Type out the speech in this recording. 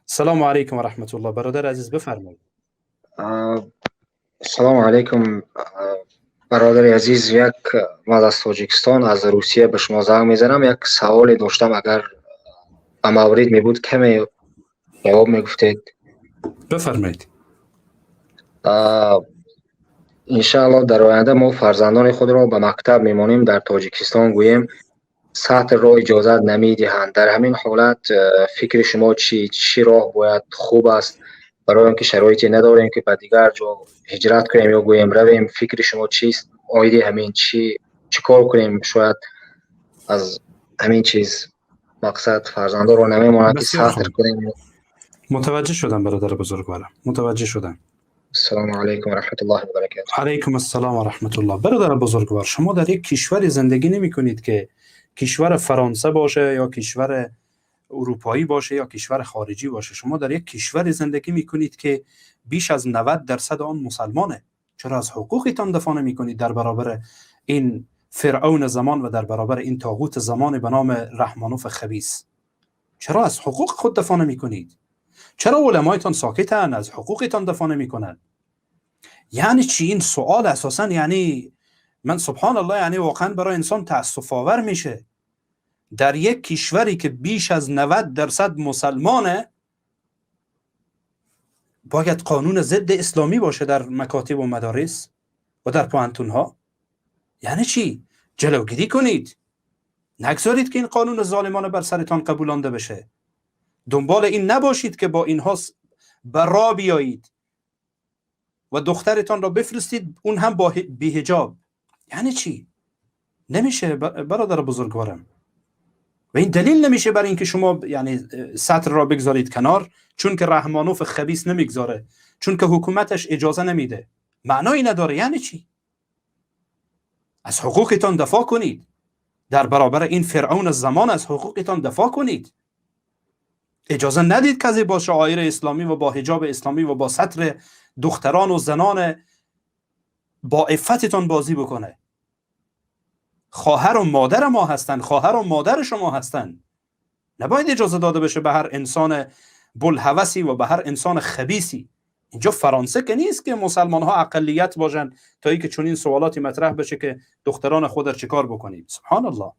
سلام علیکم و رحمت الله. برادر عزیز بفرمایید. سلام علیکم برادر عزیز. من از تاجیکستان از روسیه به شما زنگ میزنم. یک سوالی داشتم، اگر به مورد می بود کمی جواب میگفتید. بفرمایید. انشاءالله در آینده ما فرزندان خود را به مکتب میمانیم در تاجیکستان، گوییم سطح را اجازت نمیدهند. در همین حالت فکر شما چی راه باید خوب است؟ برای اینکه شرایطی نداریم که به دیگر جا هجرت کنیم یا گوییم رویم، فکر شما چیست؟ آیده همین چی کار کنیم؟ شاید از همین چیز مقصد فرزندان رو نمیماند که بسیار سطر خوب. کنیم. متوجه شدم برادر بزرگوارم. متوجه شدم. السلام علیکم و رحمت الله و برکاته. علیکم السلام و رحمت الله. برادر بزرگوار، شما در یک کشوری زندگی نمی کنید که کشور فرانسه باشه یا کشور اروپایی باشه یا کشور خارجی باشه. شما در یک کشور زندگی می کنید که بیش از 90% آن مسلمانه. چرا از حقوقتان دفاع نمی کنید در برابر این فرعون زمان و در برابر این طاغوت زمان به نام رحمانوف خبیث؟ چرا از حقوق خود دفاع نمی کنید؟ چرا علمایتان ساکتن، از حقوقتان دفاع نمی کنند؟ یعنی چی این سوال اساسا؟ یعنی من سبحان الله، یعنی واقعا برای انسان تأسف آور میشه در یک کشوری که بیش از 90% مسلمانه باید قانون ضد اسلامی باشه در مکاتب و مدارس و در پوهنتون ها. یعنی چی؟ جلوگیری کنید، نگذارید که این قانون ظالمانه بر سرتان قبولانده بشه. دنبال این نباشید که با اینها برا بیایید و دخترتان را بفرستید اون هم با بی‌حجاب. یعنی چی؟ نمیشه برادر بزرگوارم. و این دلیل نمیشه برای اینکه شما یعنی سطر را بگذارید کنار، چون که رحمانوف خبیث نمیگذاره، چون که حکومتش اجازه نمیده. معنایی نداره. یعنی چی؟ از حقوقتان دفاع کنید. در برابر این فرعون زمان از حقوقتان دفاع کنید. اجازه ندید کسی با شعائر اسلامی و با حجاب اسلامی و با سطر دختران و زنان با عفتتان بازی بکنه. خواهر و مادر ما هستن، خواهر و مادر شما هستن. نباید اجازه داده بشه به هر انسان بلهوسی و به هر انسان خبیثی. اینجا فرانسه که نیست که مسلمان ها اقلیت باشن تا ای که چون این سوالاتی مطرح بشه که دختران خود را چیکار بکنید. سبحان الله.